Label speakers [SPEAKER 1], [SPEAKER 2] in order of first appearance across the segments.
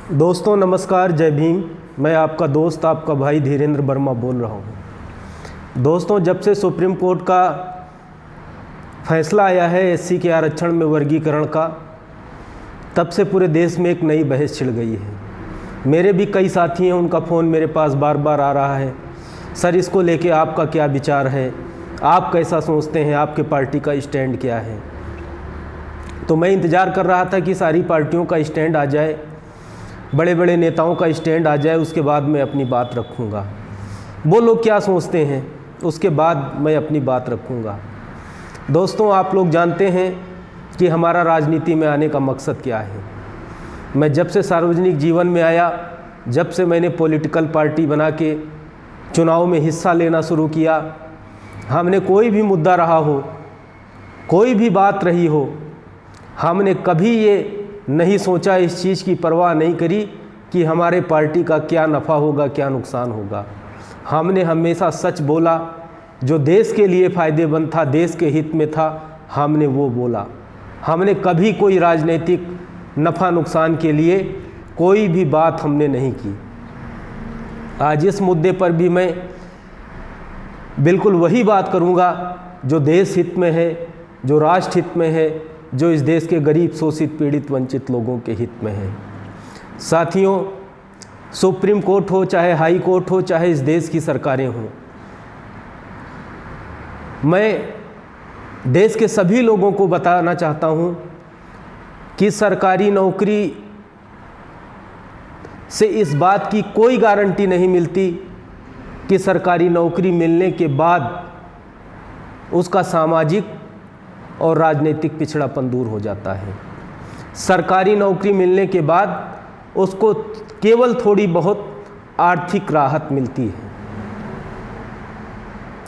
[SPEAKER 1] दोस्तों नमस्कार, जय भीम। मैं आपका दोस्त, आपका भाई धीरेन्द्र वर्मा बोल रहा हूँ। दोस्तों, जब से सुप्रीम कोर्ट का फैसला आया है एससी के आरक्षण में वर्गीकरण का, तब से पूरे देश में एक नई बहस छिड़ गई है। मेरे भी कई साथी हैं, उनका फ़ोन मेरे पास बार बार आ रहा है, सर इसको लेके आपका क्या विचार है, आप कैसा सोचते हैं, आपके पार्टी का स्टैंड क्या है। तो मैं इंतज़ार कर रहा था कि सारी पार्टियों का स्टैंड आ जाए, बड़े बड़े नेताओं का स्टैंड आ जाए, उसके बाद मैं अपनी बात रखूँगा। वो लोग क्या सोचते हैं उसके बाद मैं अपनी बात रखूँगा। दोस्तों, आप लोग जानते हैं कि हमारा राजनीति में आने का मकसद क्या है। मैं जब से सार्वजनिक जीवन में आया, जब से मैंने पॉलिटिकल पार्टी बना के चुनाव में हिस्सा लेना शुरू किया, हमने कोई भी मुद्दा रहा हो, कोई भी बात रही हो, हमने कभी ये नहीं सोचा, इस चीज़ की परवाह नहीं करी कि हमारे पार्टी का क्या नफ़ा होगा, क्या नुकसान होगा। हमने हमेशा सच बोला, जो देश के लिए फ़ायदेमंद था, देश के हित में था, हमने वो बोला। हमने कभी कोई राजनीतिक नफ़ा नुकसान के लिए कोई भी बात हमने नहीं की। आज इस मुद्दे पर भी मैं बिल्कुल वही बात करूँगा जो देश हित में है, जो राष्ट्र हित में है, जो इस देश के गरीब, शोषित, पीड़ित, वंचित लोगों के हित में है। साथियों, सुप्रीम कोर्ट हो, चाहे हाई कोर्ट हो, चाहे इस देश की सरकारें हों, मैं देश के सभी लोगों को बताना चाहता हूं कि सरकारी नौकरी से इस बात की कोई गारंटी नहीं मिलती कि सरकारी नौकरी मिलने के बाद उसका सामाजिक और राजनीतिक पिछड़ापन दूर हो जाता है। सरकारी नौकरी मिलने के बाद उसको केवल थोड़ी बहुत आर्थिक राहत मिलती है,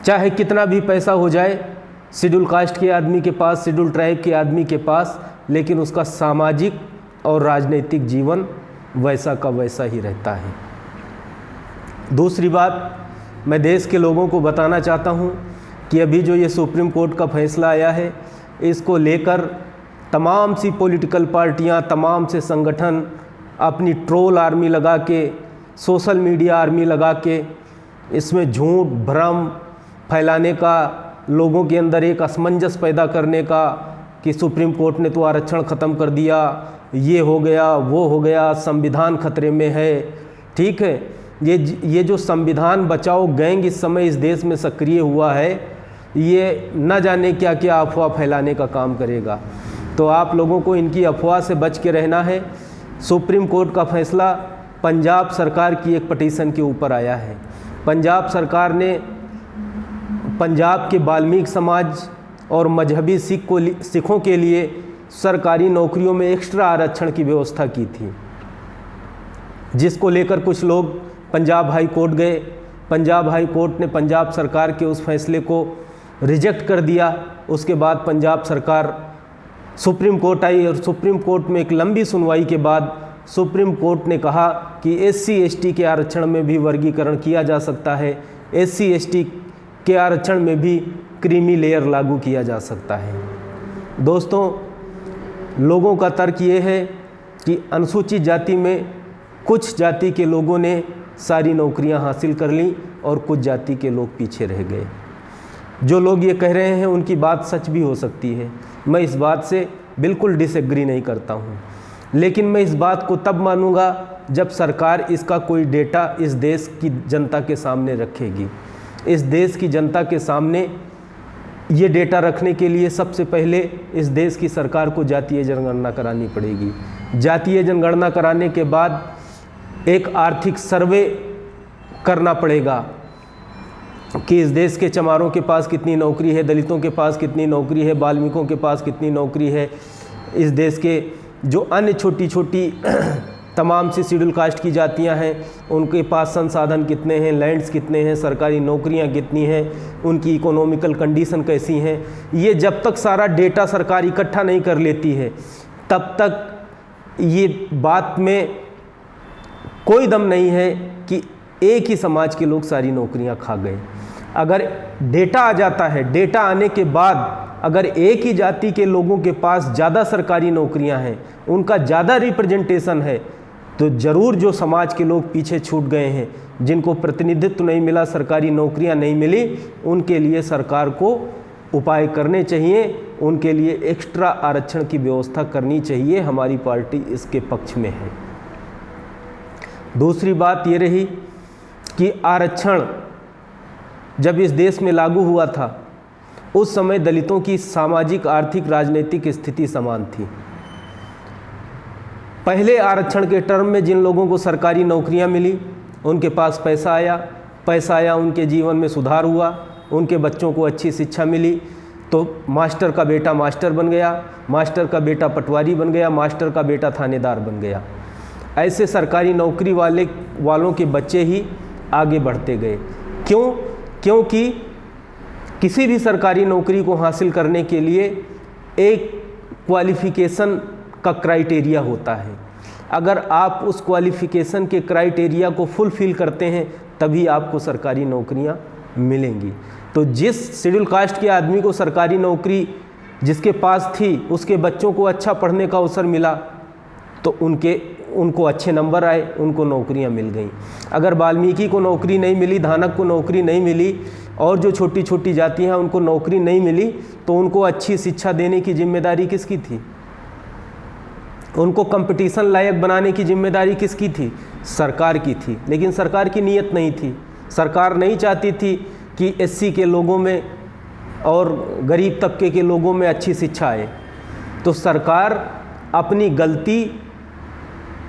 [SPEAKER 1] चाहे कितना भी पैसा हो जाए शेड्यूल कास्ट के आदमी के पास, शेड्यूल ट्राइब के आदमी के पास, लेकिन उसका सामाजिक और राजनीतिक जीवन वैसा का वैसा ही रहता है। दूसरी बात, मैं देश के लोगों को बताना चाहता हूँ कि अभी जो ये सुप्रीम कोर्ट का फैसला आया है, इसको लेकर तमाम सी पॉलिटिकल पार्टियां, तमाम से संगठन अपनी ट्रोल आर्मी लगा के, सोशल मीडिया आर्मी लगा के इसमें झूठ भ्रम फैलाने का, लोगों के अंदर एक असमंजस पैदा करने का कि सुप्रीम कोर्ट ने तो आरक्षण ख़त्म कर दिया, ये हो गया, वो हो गया, संविधान खतरे में है। ठीक है, ये जो संविधान बचाओ गैंग इस समय इस देश में सक्रिय हुआ है, ये न जाने क्या क्या अफवाह फैलाने का काम करेगा। तो आप लोगों को इनकी अफवाह से बच के रहना है। सुप्रीम कोर्ट का फैसला पंजाब सरकार की एक पटिशन के ऊपर आया है। पंजाब सरकार ने पंजाब के वाल्मीकि समाज और मजहबी सिखों के लिए सरकारी नौकरियों में एक्स्ट्रा आरक्षण की व्यवस्था की थी, जिसको लेकर कुछ लोग पंजाब हाई कोर्ट गए। पंजाब हाई कोर्ट ने पंजाब सरकार के उस फैसले को रिजेक्ट कर दिया। उसके बाद पंजाब सरकार सुप्रीम कोर्ट आई और सुप्रीम कोर्ट में एक लंबी सुनवाई के बाद सुप्रीम कोर्ट ने कहा कि एससी एसटी के आरक्षण में भी वर्गीकरण किया जा सकता है, एससी एसटी के आरक्षण में भी क्रीमी लेयर लागू किया जा सकता है। दोस्तों, लोगों का तर्क ये है कि अनुसूचित जाति में कुछ जाति के लोगों ने सारी नौकरियां हासिल कर लीं और कुछ जाति के लोग पीछे रह गए। जो लोग ये कह रहे हैं उनकी बात सच भी हो सकती है, मैं इस बात से बिल्कुल डिसएग्री नहीं करता हूँ, लेकिन मैं इस बात को तब मानूंगा जब सरकार इसका कोई डेटा इस देश की जनता के सामने रखेगी। इस देश की जनता के सामने ये डेटा रखने के लिए सबसे पहले इस देश की सरकार को जातीय जनगणना करानी पड़ेगी। जातीय जनगणना कराने के बाद एक आर्थिक सर्वे करना पड़ेगा कि इस देश के चमारों के पास कितनी नौकरी है, दलितों के पास कितनी नौकरी है, वाल्मीकियों के पास कितनी नौकरी है, इस देश के जो अन्य छोटी छोटी तमाम सी शेड्यूल कास्ट की जातियां हैं उनके पास संसाधन कितने हैं, लैंड्स कितने हैं, सरकारी नौकरियां कितनी हैं, उनकी इकोनॉमिकल कंडीशन कैसी हैं। ये जब तक सारा डेटा सरकार इकट्ठा नहीं कर लेती है तब तक ये बात में कोई दम नहीं है कि एक ही समाज के लोग सारी नौकरियां खा गए। अगर डेटा आ जाता है, डेटा आने के बाद अगर एक ही जाति के लोगों के पास ज़्यादा सरकारी नौकरियां हैं, उनका ज़्यादा रिप्रेजेंटेशन है, तो ज़रूर जो समाज के लोग पीछे छूट गए हैं, जिनको प्रतिनिधित्व नहीं मिला, सरकारी नौकरियां नहीं मिली, उनके लिए सरकार को उपाय करने चाहिए, उनके लिए एक्स्ट्रा आरक्षण की व्यवस्था करनी चाहिए। हमारी पार्टी इसके पक्ष में है। दूसरी बात ये रही कि आरक्षण जब इस देश में लागू हुआ था उस समय दलितों की सामाजिक, आर्थिक, राजनीतिक स्थिति समान थी। पहले आरक्षण के टर्म में जिन लोगों को सरकारी नौकरियां मिली, उनके पास पैसा आया, उनके जीवन में सुधार हुआ, उनके बच्चों को अच्छी शिक्षा मिली, तो मास्टर का बेटा मास्टर बन गया, मास्टर का बेटा पटवारी बन गया, मास्टर का बेटा थानेदार बन गया। ऐसे सरकारी नौकरी वालों के बच्चे ही आगे बढ़ते गए। क्यों? क्योंकि किसी भी सरकारी नौकरी को हासिल करने के लिए एक क्वालिफ़िकेशन का क्राइटेरिया होता है। अगर आप उस क्वालिफ़िकेशन के क्राइटेरिया को फुलफ़िल करते हैं तभी आपको सरकारी नौकरियां मिलेंगी। तो जिस शेड्यूल कास्ट के आदमी को सरकारी नौकरी जिसके पास थी, उसके बच्चों को अच्छा पढ़ने का अवसर मिला तो उनको अच्छे नंबर आए, उनको नौकरियां मिल गईं। अगर वाल्मीकि को नौकरी नहीं मिली, धानक को नौकरी नहीं मिली और जो छोटी छोटी जातियां हैं उनको नौकरी नहीं मिली, तो उनको अच्छी शिक्षा देने की जिम्मेदारी किसकी थी? उनको कंपटीशन लायक बनाने की जिम्मेदारी किसकी थी? सरकार की थी। लेकिन सरकार की नीयत नहीं थी। सरकार नहीं चाहती थी कि एससी के लोगों में और गरीब तबके के लोगों में अच्छी शिक्षा आए। तो सरकार अपनी गलती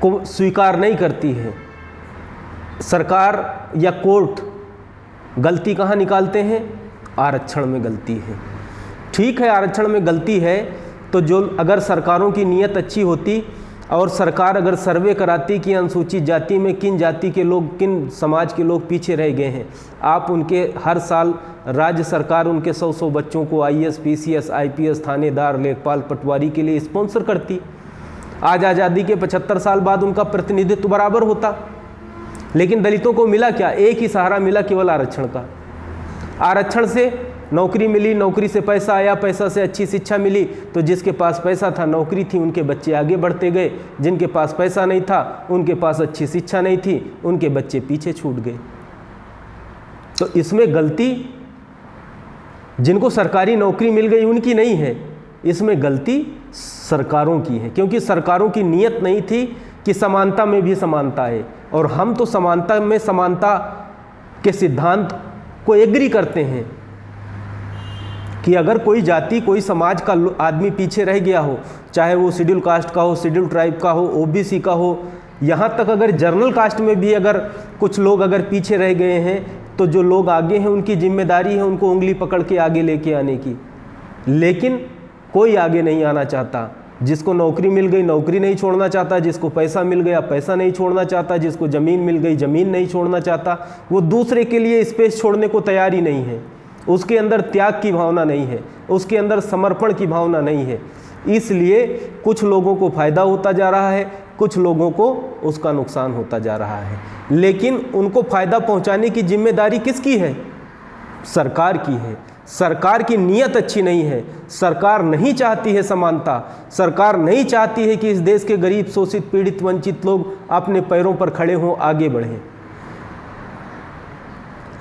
[SPEAKER 1] को स्वीकार नहीं करती है। सरकार या कोर्ट गलती कहाँ निकालते हैं? आरक्षण में गलती है। ठीक है, आरक्षण में गलती है तो जो अगर सरकारों की नीयत अच्छी होती और सरकार अगर सर्वे कराती कि अनुसूचित जाति में किन जाति के लोग, किन समाज के लोग पीछे रह गए हैं, आप उनके हर साल राज्य सरकार उनके 100 बच्चों को आईएएस, पीसीएस, आईपीएस, थानेदार, लेखपाल, पटवारी के लिए स्पॉन्सर करती। आज आज़ादी के 75 साल बाद उनका प्रतिनिधित्व बराबर होता। लेकिन दलितों को मिला क्या? एक ही सहारा मिला, केवल आरक्षण का। आरक्षण से नौकरी मिली, नौकरी से पैसा आया, पैसा से अच्छी शिक्षा मिली, तो जिसके पास पैसा था, नौकरी थी, उनके बच्चे आगे बढ़ते गए। जिनके पास पैसा नहीं था, उनके पास अच्छी शिक्षा नहीं थी, उनके बच्चे पीछे छूट गए। तो इसमें गलती जिनको सरकारी नौकरी मिल गई उनकी नहीं है, इसमें गलती सरकारों की है। क्योंकि सरकारों की नीयत नहीं थी कि समानता में भी समानता है। और हम तो समानता में समानता के सिद्धांत को एग्री करते हैं कि अगर कोई जाति, कोई समाज का आदमी पीछे रह गया हो, चाहे वो शेड्यूल कास्ट का हो, शेड्यूल ट्राइब का हो, ओबीसी का हो, यहाँ तक अगर जनरल कास्ट में भी अगर कुछ लोग अगर पीछे रह गए हैं, तो जो लोग आगे हैं उनकी जिम्मेदारी है उनको उंगली पकड़ के आगे लेके आने की। लेकिन कोई आगे नहीं आना चाहता। जिसको नौकरी मिल गई नौकरी नहीं छोड़ना चाहता, जिसको पैसा मिल गया पैसा नहीं छोड़ना चाहता, जिसको ज़मीन मिल गई ज़मीन नहीं छोड़ना चाहता। वो दूसरे के लिए स्पेस छोड़ने को तैयार ही नहीं है। उसके अंदर त्याग की भावना नहीं है, उसके अंदर समर्पण की भावना नहीं है। इसलिए कुछ लोगों को फ़ायदा होता जा रहा है, कुछ लोगों को उसका नुकसान होता जा रहा है। लेकिन उनको फ़ायदा पहुंचाने की जिम्मेदारी किसकी है? सरकार की है। सरकार की नीयत अच्छी नहीं है। सरकार नहीं चाहती है समानता। सरकार नहीं चाहती है कि इस देश के गरीब, शोषित, पीड़ित, वंचित लोग अपने पैरों पर खड़े हों, आगे बढ़ें।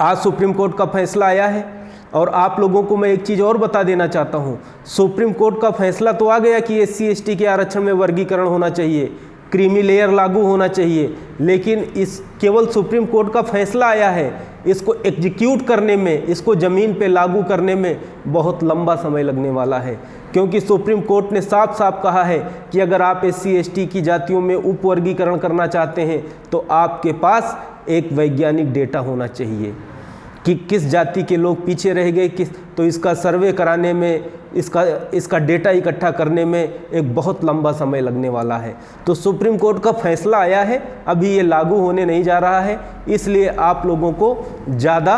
[SPEAKER 1] आज सुप्रीम कोर्ट का फैसला आया है और आप लोगों को मैं एक चीज़ और बता देना चाहता हूँ। सुप्रीम कोर्ट का फैसला तो आ गया कि SC/ST के आरक्षण में वर्गीकरण होना चाहिए, क्रीमी लेयर लागू होना चाहिए, लेकिन इस केवल सुप्रीम कोर्ट का फैसला आया है। इसको एग्जीक्यूट करने में, इसको ज़मीन पे लागू करने में बहुत लंबा समय लगने वाला है। क्योंकि सुप्रीम कोर्ट ने साफ साफ कहा है कि अगर आप SC/ST की जातियों में उपवर्गीकरण करना चाहते हैं तो आपके पास एक वैज्ञानिक डेटा होना चाहिए कि किस जाति के लोग पीछे रह गए, तो इसका सर्वे कराने में, इसका डेटा इकट्ठा करने में एक बहुत लंबा समय लगने वाला है। तो सुप्रीम कोर्ट का फैसला आया है, अभी ये लागू होने नहीं जा रहा है, इसलिए आप लोगों को ज़्यादा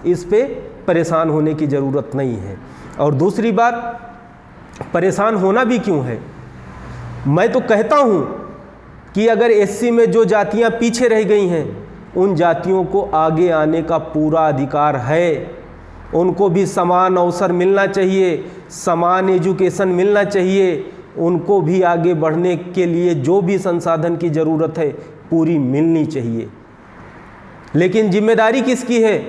[SPEAKER 1] इस पे परेशान होने की ज़रूरत नहीं है। और दूसरी बात, परेशान होना भी क्यों है? मैं तो कहता हूँ कि अगर SC में जो जातियाँ पीछे रह गई हैं उन जातियों को आगे आने का पूरा अधिकार है। उनको भी समान अवसर मिलना चाहिए, समान एजुकेशन मिलना चाहिए, उनको भी आगे बढ़ने के लिए जो भी संसाधन की ज़रूरत है पूरी मिलनी चाहिए। लेकिन जिम्मेदारी किसकी है?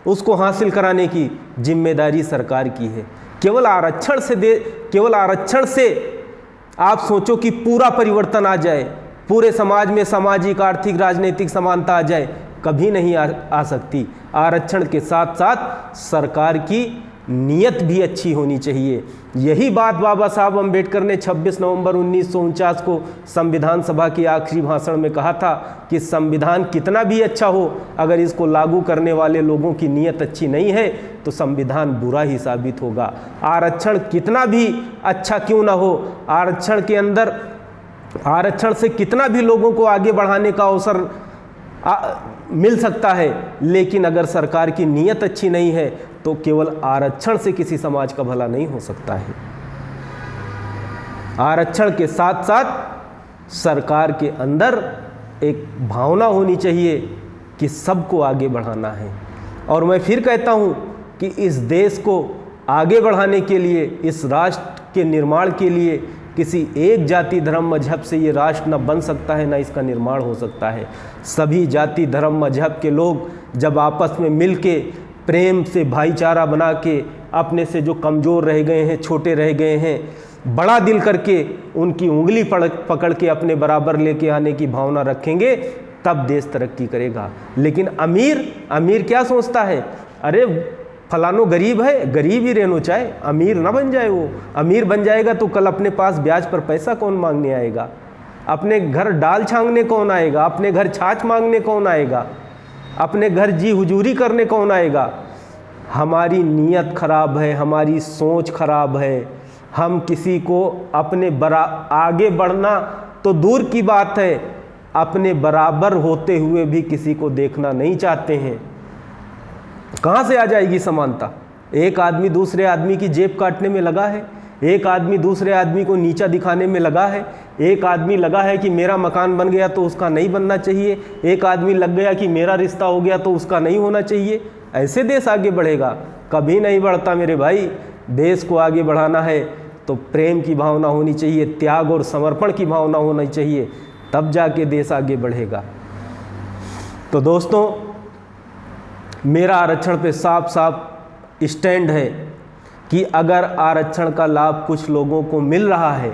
[SPEAKER 1] उसको हासिल कराने की जिम्मेदारी सरकार की है। केवल आरक्षण से आप सोचो कि पूरा परिवर्तन आ जाए, पूरे समाज में सामाजिक, आर्थिक, राजनीतिक समानता आ जाए, कभी नहीं आ सकती। आरक्षण के साथ साथ सरकार की नीयत भी अच्छी होनी चाहिए। यही बात बाबा साहब अम्बेडकर ने 26 नवंबर 1949 को संविधान सभा के आखिरी भाषण में कहा था कि संविधान कितना भी अच्छा हो, अगर इसको लागू करने वाले लोगों की नीयत अच्छी नहीं है तो संविधान बुरा ही साबित होगा। आरक्षण कितना भी अच्छा क्यों ना हो, आरक्षण के अंदर आरक्षण से कितना भी लोगों को आगे बढ़ाने का अवसर मिल सकता है, लेकिन अगर सरकार की नीयत अच्छी नहीं है तो केवल आरक्षण से किसी समाज का भला नहीं हो सकता है। आरक्षण के साथ साथ सरकार के अंदर एक भावना होनी चाहिए कि सबको आगे बढ़ाना है। और मैं फिर कहता हूं कि इस देश को आगे बढ़ाने के लिए, इस राष्ट्र के निर्माण के लिए किसी एक जाति, धर्म, मजहब से ये राष्ट्र न बन सकता है, न इसका निर्माण हो सकता है। सभी जाति, धर्म, मजहब के लोग जब आपस में मिल के प्रेम से भाईचारा बना के अपने से जो कमज़ोर रह गए हैं, छोटे रह गए हैं, बड़ा दिल करके उनकी उंगली पकड़ के अपने बराबर लेके आने की भावना रखेंगे, तब देश तरक्की करेगा। लेकिन अमीर क्या सोचता है? अरे फलानो गरीब है, गरीब ही रहना चाहे, अमीर ना बन जाए। वो अमीर बन जाएगा तो कल अपने पास ब्याज पर पैसा कौन मांगने आएगा? अपने घर दाल छांगने कौन आएगा? अपने घर छाछ मांगने कौन आएगा? अपने घर जी हुजूरी करने कौन आएगा? हमारी नीयत खराब है, हमारी सोच खराब है। हम किसी को अपने आगे बढ़ना तो दूर की बात है, अपने बराबर होते हुए भी किसी को देखना नहीं चाहते हैं। कहाँ से आ जाएगी समानता? एक आदमी दूसरे आदमी की जेब काटने में लगा है, एक आदमी दूसरे आदमी को नीचा दिखाने में लगा है, एक आदमी लगा है कि मेरा मकान बन गया तो उसका नहीं बनना चाहिए, एक आदमी लग गया कि मेरा रिश्ता हो गया तो उसका नहीं होना चाहिए। ऐसे देश आगे बढ़ेगा? कभी नहीं बढ़ता मेरे भाई। देश को आगे बढ़ाना है तो प्रेम की भावना होनी चाहिए, त्याग और समर्पण की भावना होनी चाहिए, तब जाके देश आगे बढ़ेगा। तो दोस्तों, मेरा आरक्षण पे साफ साफ स्टैंड है कि अगर आरक्षण का लाभ कुछ लोगों को मिल रहा है,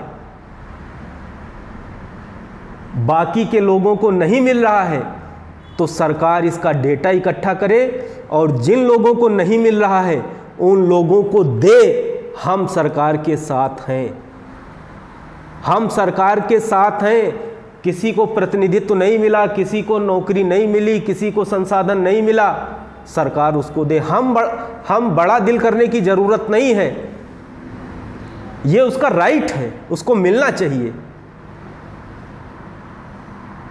[SPEAKER 1] बाकी के लोगों को नहीं मिल रहा है, तो सरकार इसका डेटा इकट्ठा करे और जिन लोगों को नहीं मिल रहा है उन लोगों को दे। हम सरकार के साथ हैं, हम सरकार के साथ हैं। किसी को प्रतिनिधित्व नहीं मिला, किसी को नौकरी नहीं मिली, किसी को संसाधन नहीं मिला, सरकार उसको दे। हम बड़ा दिल करने की जरूरत नहीं है, ये उसका राइट है, उसको मिलना चाहिए।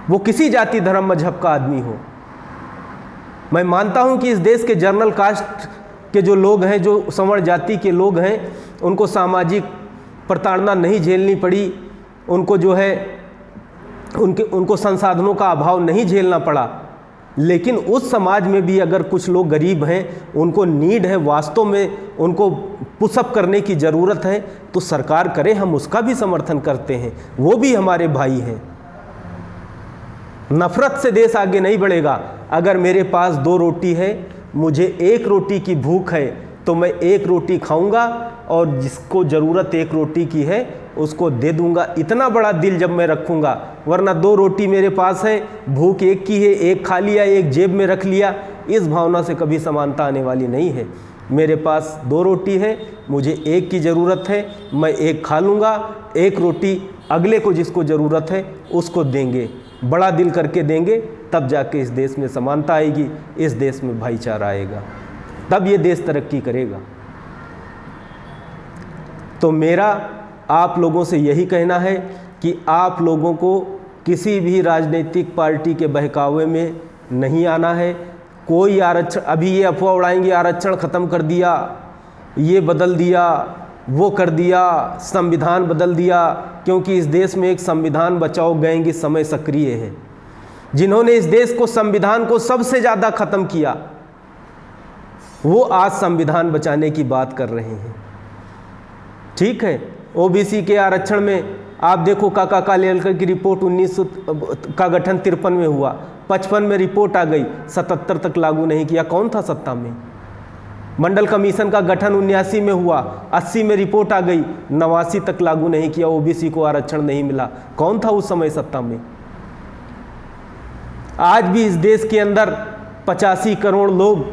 [SPEAKER 1] वो किसी जाति, धर्म, मजहब का आदमी हो। मैं मानता हूं कि इस देश के जनरल कास्ट के जो लोग हैं, जो सवर्ण जाति के लोग हैं, उनको सामाजिक प्रताड़ना नहीं झेलनी पड़ी, उनको जो है उनको संसाधनों का अभाव नहीं झेलना पड़ा। लेकिन उस समाज में भी अगर कुछ लोग गरीब हैं, उनको नीड है, वास्तव में उनको पुशअप करने की ज़रूरत है, तो सरकार करे, हम उसका भी समर्थन करते हैं। वो भी हमारे भाई हैं। नफरत से देश आगे नहीं बढ़ेगा। अगर मेरे पास 2 रोटी है, मुझे 1 रोटी की भूख है, तो मैं 1 रोटी खाऊंगा और जिसको ज़रूरत 1 रोटी की है उसको दे दूंगा। इतना बड़ा दिल जब मैं रखूंगा, वरना 2 रोटी मेरे पास है, भूख 1 की है, 1 खा लिया, 1 जेब में रख लिया, इस भावना से कभी समानता आने वाली नहीं है। मेरे पास 2 रोटी है, मुझे 1 की ज़रूरत है, मैं 1 खा लूँगा, 1 रोटी अगले को जिसको ज़रूरत है उसको देंगे, बड़ा दिल करके देंगे, तब जाके इस देश में समानता आएगी, इस देश में भाईचारा आएगा, तब ये देश तरक्की करेगा। तो मेरा आप लोगों से यही कहना है कि आप लोगों को किसी भी राजनीतिक पार्टी के बहकावे में नहीं आना है। कोई आरक्षण, अभी ये अफवाह उड़ाएंगे आरक्षण ख़त्म कर दिया, ये बदल दिया, वो कर दिया, संविधान बदल दिया, क्योंकि इस देश में एक संविधान बचाओ गैंग इस समय सक्रिय है, जिन्होंने इस देश को, संविधान को सबसे ज़्यादा ख़त्म किया, वो आज संविधान बचाने की बात कर रहे हैं। ठीक है, ओबीसी के आरक्षण में आप देखो काका कालेलकर की रिपोर्ट 1900 का गठन 53 में हुआ, 55 में रिपोर्ट आ गई, 77 तक लागू नहीं किया। कौन था सत्ता में? मंडल कमीशन का गठन 79 में हुआ, 80 में रिपोर्ट आ गई, 89 तक लागू नहीं किया, ओबीसी को आरक्षण नहीं मिला। कौन था उस समय सत्ता में? आज भी इस देश के अंदर 85 करोड़ लोग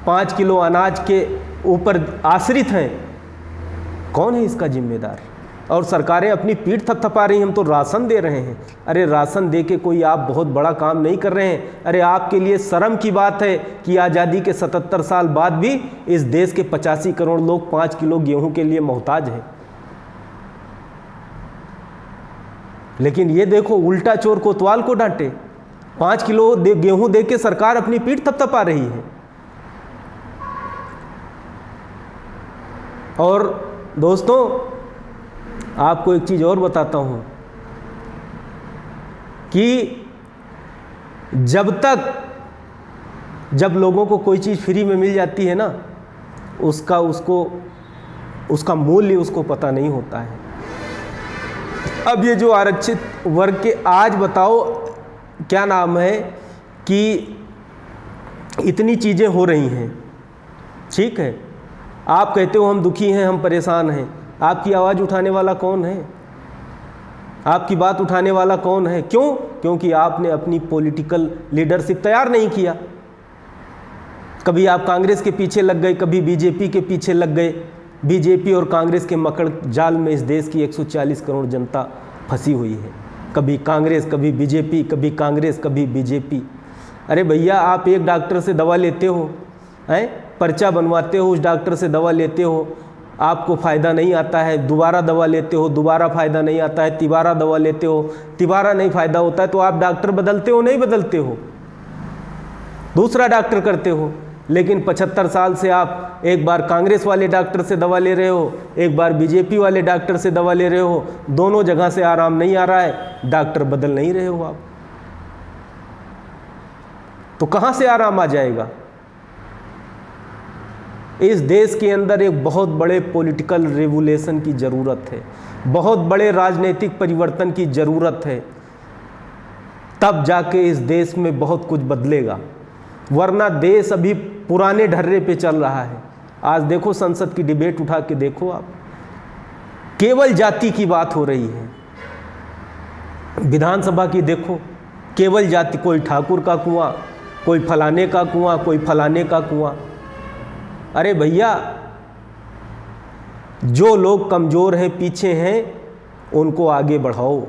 [SPEAKER 1] 5 किलो अनाज के ऊपर आश्रित हैं। कौन है इसका जिम्मेदार? और सरकारें अपनी पीठ थपथपा रही हैं, हम तो राशन दे रहे हैं। अरे राशन दे के कोई आप बहुत बड़ा काम नहीं कर रहे हैं। अरे आपके लिए शर्म की बात है कि आज़ादी के 77 साल बाद भी इस देश के 85 करोड़ लोग 5 किलो गेहूं के लिए मोहताज हैं। लेकिन ये देखो, उल्टा चोर कोतवाल को डांटे। 5 किलो गेहूं दे के सरकार अपनी पीठ थपथपा रही है। और दोस्तों, आपको एक चीज़ और बताता हूं कि जब लोगों को कोई चीज़ फ्री में मिल जाती है ना, उसका मूल्य उसको पता नहीं होता है। अब ये जो आरक्षित वर्ग के, आज बताओ क्या नाम है कि इतनी चीज़ें हो रही हैं, ठीक है, आप कहते हो हम दुखी हैं, हम परेशान हैं। आपकी आवाज़ उठाने वाला कौन है? आपकी बात उठाने वाला कौन है? क्यों? क्योंकि आपने अपनी पॉलिटिकल लीडरशिप तैयार नहीं किया। कभी आप कांग्रेस के पीछे लग गए, कभी बीजेपी के पीछे लग गए। बीजेपी और कांग्रेस के मकड़ जाल में इस देश की 140 करोड़ जनता फंसी हुई है। कभी कांग्रेस, कभी बीजेपी, कभी कांग्रेस, कभी बीजेपी। अरे भैया, आप एक डॉक्टर से दवा लेते हो, हैं, पर्चा बनवाते हो, उस डॉक्टर से दवा लेते हो, आपको फ़ायदा नहीं आता है, दोबारा दवा लेते हो, दोबारा फ़ायदा नहीं आता है, तिबारा दवा लेते हो, तिबारा नहीं फ़ायदा होता है, तो आप डॉक्टर बदलते हो? नहीं बदलते हो, दूसरा डॉक्टर करते हो। लेकिन 75 साल से आप एक बार कांग्रेस वाले डॉक्टर से दवा ले रहे हो, एक बार बीजेपी वाले डॉक्टर से दवा ले रहे हो, दोनों जगह से आराम नहीं आ रहा है, डॉक्टर बदल नहीं रहे हो आप, तो कहाँ से आराम आ जाएगा? इस देश के अंदर एक बहुत बड़े पॉलिटिकल रेवोल्यूशन की ज़रूरत है, बहुत बड़े राजनीतिक परिवर्तन की ज़रूरत है, तब जाके इस देश में बहुत कुछ बदलेगा। वरना देश अभी पुराने ढर्रे पे चल रहा है। आज देखो, संसद की डिबेट उठा के देखो आप, केवल जाति की बात हो रही है। विधानसभा की देखो, केवल जाति, कोई ठाकुर का कुआं, कोई फलाने का कुआं, कोई फलाने का कुआं। अरे भैया, जो लोग कमज़ोर हैं, पीछे हैं, उनको आगे बढ़ाओ,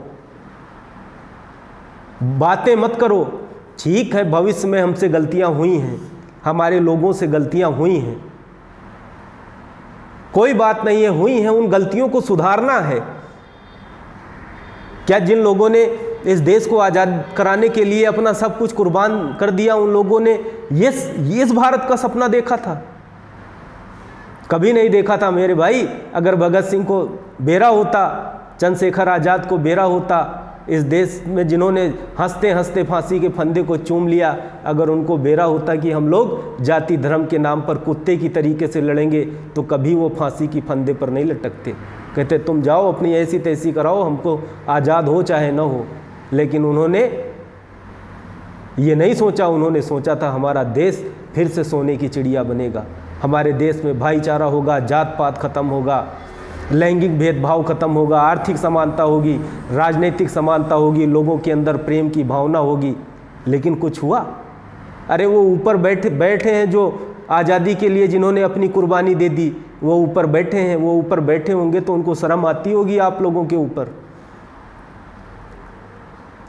[SPEAKER 1] बातें मत करो। ठीक है, भविष्य में हमसे गलतियां हुई हैं, हमारे लोगों से गलतियां हुई हैं, कोई बात नहीं है, हुई हैं, उन गलतियों को सुधारना है। क्या जिन लोगों ने इस देश को आज़ाद कराने के लिए अपना सब कुछ कुर्बान कर दिया, उन लोगों ने ये इस भारत का सपना देखा था? कभी नहीं देखा था मेरे भाई। अगर भगत सिंह को बेरा होता, चंद्रशेखर आज़ाद को बेरा होता, इस देश में जिन्होंने हंसते हंसते फांसी के फंदे को चूम लिया, अगर उनको बेरा होता कि हम लोग जाति धर्म के नाम पर कुत्ते की तरीके से लड़ेंगे, तो कभी वो फांसी की फंदे पर नहीं लटकते। कहते तुम जाओ अपनी ऐसी तैसी कराओ, हमको आज़ाद हो चाहे न हो। लेकिन उन्होंने ये नहीं सोचा, उन्होंने सोचा था हमारा देश फिर से सोने की चिड़िया बनेगा, हमारे देश में भाईचारा होगा, जात पात खत्म होगा, लैंगिक भेदभाव खत्म होगा, आर्थिक समानता होगी, राजनीतिक समानता होगी, लोगों के अंदर प्रेम की भावना होगी। लेकिन कुछ हुआ? अरे वो ऊपर बैठे हैं जो आज़ादी के लिए जिन्होंने अपनी कुर्बानी दे दी, वो ऊपर बैठे हैं, वो ऊपर बैठे होंगे तो उनको शर्म आती होगी आप लोगों के ऊपर।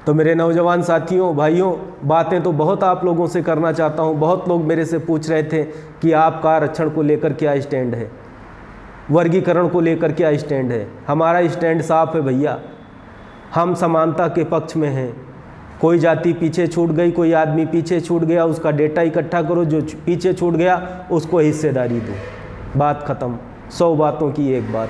[SPEAKER 1] तो मेरे नौजवान साथियों, भाइयों, बातें तो बहुत आप लोगों से करना चाहता हूँ। बहुत लोग मेरे से पूछ रहे थे कि आपका आरक्षण को लेकर क्या स्टैंड है, वर्गीकरण को लेकर क्या स्टैंड है। हमारा स्टैंड साफ है भैया, हम समानता के पक्ष में हैं। कोई जाति पीछे छूट गई, कोई आदमी पीछे छूट गया, उसका डेटा इकट्ठा करो, जो पीछे छूट गया उसको हिस्सेदारी दो, बात ख़त्म। 100 बातों की एक बात।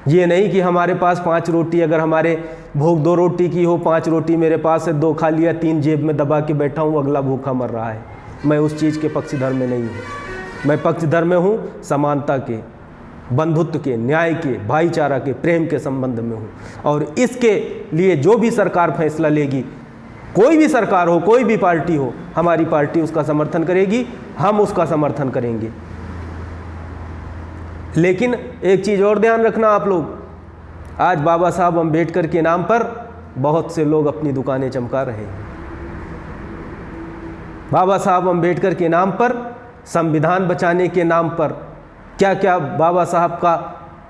[SPEAKER 1] ये नहीं कि हमारे पास 5 रोटी, अगर हमारे भूख 2 रोटी की हो, 5 रोटी मेरे पास है, 2 खा लिया, 3 जेब में दबा के बैठा हूँ, अगला भूखा मर रहा है। मैं उस चीज़ के पक्षधर में नहीं हूँ। मैं पक्षधर में हूँ समानता के, बंधुत्व के, न्याय के, भाईचारा के, प्रेम के संबंध में हूँ। और इसके लिए जो भी सरकार फैसला लेगी, कोई भी सरकार हो, कोई भी पार्टी हो, हमारी पार्टी उसका समर्थन करेगी, हम उसका समर्थन करेंगे। लेकिन एक चीज़ और ध्यान रखना आप लोग, आज बाबा साहब अम्बेडकर के नाम पर बहुत से लोग अपनी दुकानें चमका रहे हैं। बाबा साहब अम्बेडकर के नाम पर, संविधान बचाने के नाम पर क्या क्या बाबा साहब का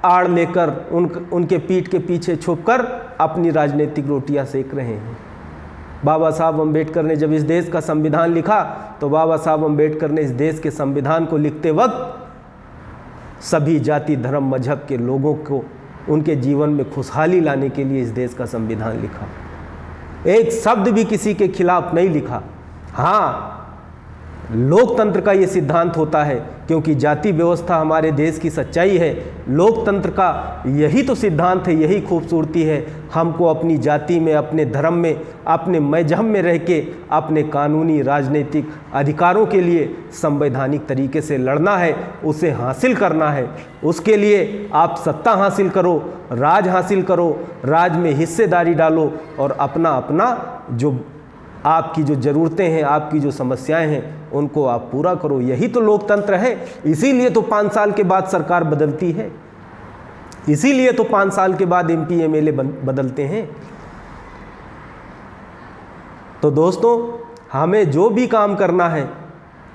[SPEAKER 1] आड़ लेकर उनके पीठ के पीछे छुपकर अपनी राजनीतिक रोटियां सेक रहे हैं। बाबा साहब अम्बेडकर ने जब इस देश का संविधान लिखा तो बाबा साहब अम्बेडकर ने इस देश के संविधान को लिखते वक्त सभी जाति, धर्म, मजहब के लोगों को उनके जीवन में खुशहाली लाने के लिए इस देश का संविधान लिखा। एक शब्द भी किसी के खिलाफ नहीं लिखा। हाँ, लोकतंत्र का ये सिद्धांत होता है, क्योंकि जाति व्यवस्था हमारे देश की सच्चाई है। लोकतंत्र का यही तो सिद्धांत है, यही खूबसूरती है। हमको अपनी जाति में, अपने धर्म में, अपने मजहब में रह के अपने कानूनी राजनीतिक अधिकारों के लिए संवैधानिक तरीके से लड़ना है, उसे हासिल करना है। उसके लिए आप सत्ता हासिल करो, राज हासिल करो, राज में हिस्सेदारी डालो और अपना अपना जो आपकी जो ज़रूरतें हैं, आपकी जो समस्याएं हैं, उनको आप पूरा करो। यही तो लोकतंत्र है। इसीलिए तो 5 साल के बाद सरकार बदलती है, इसीलिए तो 5 साल के बाद MP MLA बदलते हैं। तो दोस्तों, हमें जो भी काम करना है,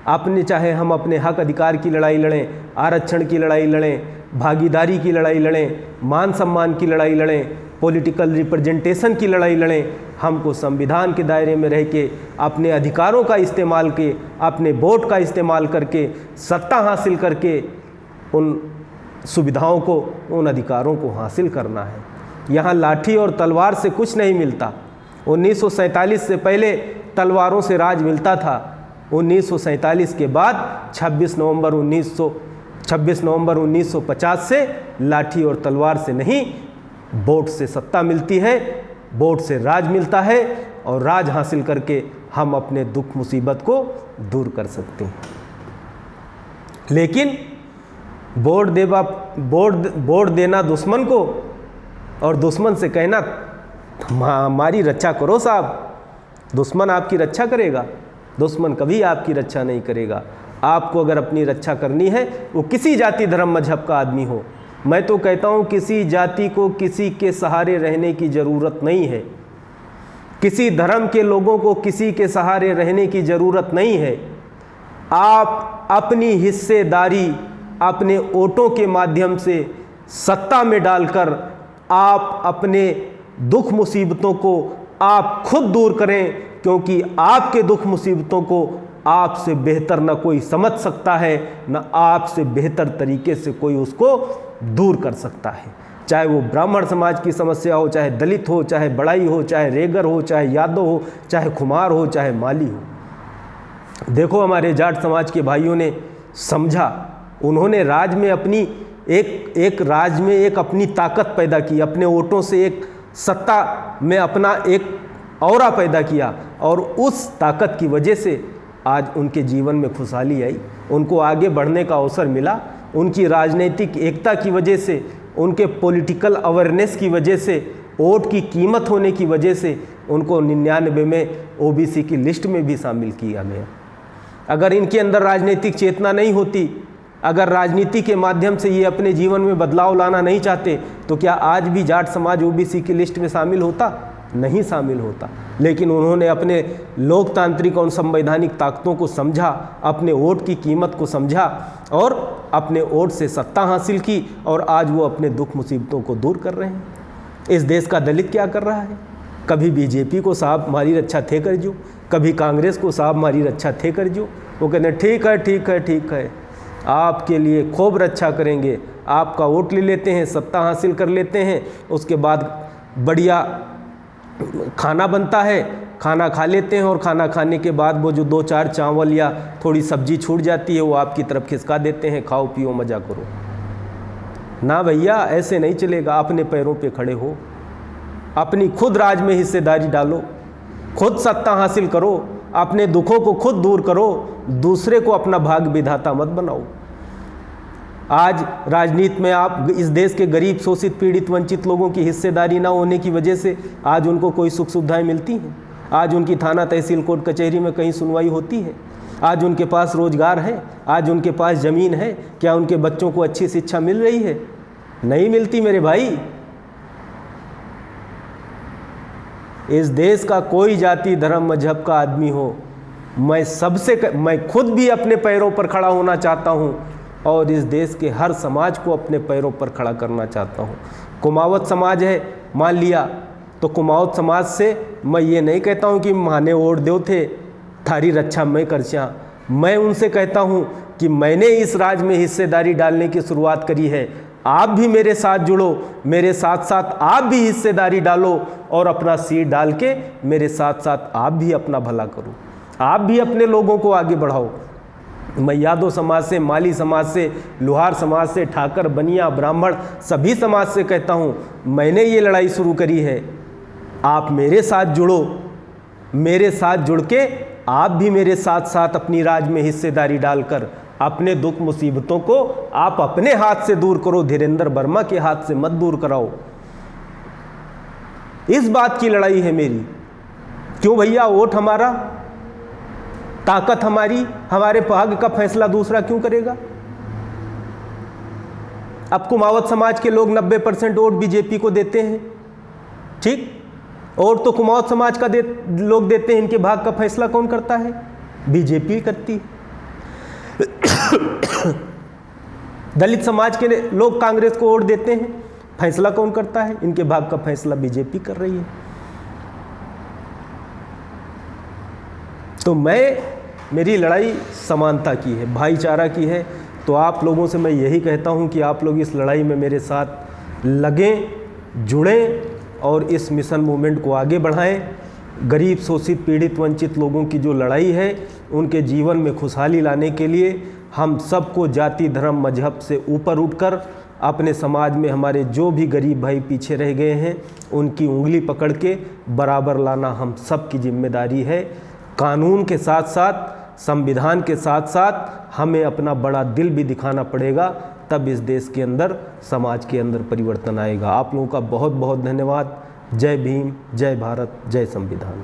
[SPEAKER 1] अपने चाहे हम अपने हक अधिकार की लड़ाई लड़ें, आरक्षण की लड़ाई लड़ें, भागीदारी की लड़ाई लड़ें, मान सम्मान की लड़ाई लड़ें, पॉलिटिकल रिप्रेजेंटेशन की लड़ाई लड़ें, हमको संविधान के दायरे में रह के अपने अधिकारों का इस्तेमाल के, अपने वोट का इस्तेमाल करके, सत्ता हासिल करके उन सुविधाओं को, उन अधिकारों को हासिल करना है। यहाँ लाठी और तलवार से कुछ नहीं मिलता। 1947 से पहले तलवारों से राज मिलता था। 1947 के बाद 26 नवंबर 1950 से लाठी और तलवार से नहीं, वोट से सत्ता मिलती है, वोट से राज मिलता है, और राज हासिल करके हम अपने दुख मुसीबत को दूर कर सकते हैं। लेकिन वोट देना दुश्मन को और दुश्मन से कहना हमारी रक्षा करो साहब, दुश्मन आपकी रक्षा करेगा? दुश्मन कभी आपकी रक्षा नहीं करेगा। आपको अगर अपनी रक्षा करनी है, वो किसी जाति, धर्म, मजहब का आदमी हो। मैं तो कहता हूँ किसी जाति को किसी के सहारे रहने की ज़रूरत नहीं है, किसी धर्म के लोगों को किसी के सहारे रहने की ज़रूरत नहीं है। आप अपनी हिस्सेदारी अपने वोटों के माध्यम से सत्ता में डालकर आप अपने दुख मुसीबतों को आप खुद दूर करें, क्योंकि आपके दुख मुसीबतों को आपसे बेहतर न कोई समझ सकता है, न आपसे बेहतर तरीके से कोई उसको दूर कर सकता है। चाहे वो ब्राह्मण समाज की समस्या हो, चाहे दलित हो, चाहे बड़ाई हो, चाहे रेगर हो, चाहे यादव हो, चाहे खुमार हो, चाहे माली हो। देखो, हमारे जाट समाज के भाइयों ने समझा, उन्होंने राज में अपनी एक राज में एक अपनी ताकत पैदा की, अपने वोटों से एक सत्ता में अपना एक औरा पैदा किया, और उस ताकत की वजह से आज उनके जीवन में खुशहाली आई, उनको आगे बढ़ने का अवसर मिला। उनकी राजनीतिक एकता की वजह से, उनके पॉलिटिकल अवेयरनेस की वजह से, वोट की कीमत होने की वजह से उनको 99 में OBC की लिस्ट में भी शामिल किया गया। अगर इनके अंदर राजनीतिक चेतना नहीं होती, अगर राजनीति के माध्यम से ये अपने जीवन में बदलाव लाना नहीं चाहते, तो क्या आज भी जाट समाज OBC की लिस्ट में शामिल होता? नहीं शामिल होता। लेकिन उन्होंने अपने लोकतांत्रिक और संवैधानिक ताकतों को समझा, अपने वोट की कीमत को समझा और अपने वोट से सत्ता हासिल की, और आज वो अपने दुख मुसीबतों को दूर कर रहे हैं। इस देश का दलित क्या कर रहा है? कभी BJP को साहब हमारी रक्षा थे कर जो, कभी कांग्रेस को साहब हमारी रक्षा थे कर जो। वो कहते हैं ठीक है ठीक है ठीक है, आपके लिए खूब रक्षा करेंगे, आपका वोट ले लेते हैं, सत्ता हासिल कर लेते हैं, उसके बाद बढ़िया खाना बनता है, खाना खा लेते हैं, और खाना खाने के बाद वो जो 2-4 चावल या थोड़ी सब्जी छूट जाती है वो आपकी तरफ खिसका देते हैं, खाओ पियो मज़ा करो। ना भैया, ऐसे नहीं चलेगा। अपने पैरों पे खड़े हो, अपनी खुद राज में हिस्सेदारी डालो, खुद सत्ता हासिल करो, अपने दुखों को खुद दूर करो, दूसरे को अपना भाग्य विधाता मत बनाओ। आज राजनीति में आप इस देश के गरीब, शोषित, पीड़ित, वंचित लोगों की हिस्सेदारी ना होने की वजह से आज उनको कोई सुख सुविधाएं मिलती हैं? आज उनकी थाना, तहसील, कोर्ट कचहरी में कहीं सुनवाई होती है? आज उनके पास रोजगार है? आज उनके पास ज़मीन है? क्या उनके बच्चों को अच्छी शिक्षा मिल रही है? नहीं मिलती मेरे भाई। इस देश का कोई जाति, धर्म, मजहब का आदमी हो, मैं खुद भी अपने पैरों पर खड़ा होना चाहता हूँ और इस देश के हर समाज को अपने पैरों पर खड़ा करना चाहता हूँ। कुमावत समाज है मान लिया, तो कुमावत समाज से मैं ये नहीं कहता हूँ कि माने वोट दो थे थारी रक्षा मैं करचा। मैं उनसे कहता हूँ कि मैंने इस राज में हिस्सेदारी डालने की शुरुआत करी है, आप भी मेरे साथ जुड़ो, मेरे साथ साथ आप भी हिस्सेदारी डालो और अपना सीट डाल के मेरे साथ साथ आप भी अपना भला करो, आप भी अपने लोगों को आगे बढ़ाओ। मैं यादव समाज से, माली समाज से, लोहार समाज से, ठाकर, बनिया, ब्राह्मण सभी समाज से कहता हूँ, मैंने ये लड़ाई शुरू करी है, आप मेरे साथ जुड़ो, मेरे साथ जुड़ के आप भी मेरे साथ साथ अपनी राज में हिस्सेदारी डालकर अपने दुख मुसीबतों को आप अपने हाथ से दूर करो, धीरेन्द्र वर्मा के हाथ से मत दूर कराओ। इस बात की लड़ाई है मेरी। क्यों भैया? वोट हमारा, ताकत हमारी, हमारे भाग्य का फैसला दूसरा क्यों करेगा? अब कुमावत समाज के लोग 90% वोट बीजेपी को देते हैं, ठीक, और तो कुमावत समाज का लोग देते हैं, इनके भाग्य का फैसला कौन करता है? बीजेपी करती है। दलित समाज के लोग कांग्रेस को वोट देते हैं, फैसला कौन करता है? इनके भाग्य का फैसला बीजेपी कर रही है। तो मेरी लड़ाई समानता की है, भाईचारा की है। तो आप लोगों से मैं यही कहता हूं कि आप लोग इस लड़ाई में मेरे साथ लगें, जुड़ें और इस मिशन मूवमेंट को आगे बढ़ाएं। गरीब, शोषित, पीड़ित, वंचित लोगों की जो लड़ाई है, उनके जीवन में खुशहाली लाने के लिए हम सबको जाति, धर्म, मजहब से ऊपर उठकर अपने समाज में हमारे जो भी गरीब भाई पीछे रह गए हैं, उनकी उंगली पकड़ के बराबर लाना हम सब की जिम्मेदारी है। कानून के साथ साथ, संविधान के साथ साथ हमें अपना बड़ा दिल भी दिखाना पड़ेगा, तब इस देश के अंदर, समाज के अंदर परिवर्तन आएगा। आप लोगों का बहुत बहुत धन्यवाद। जय भीम, जय भारत, जय संविधान।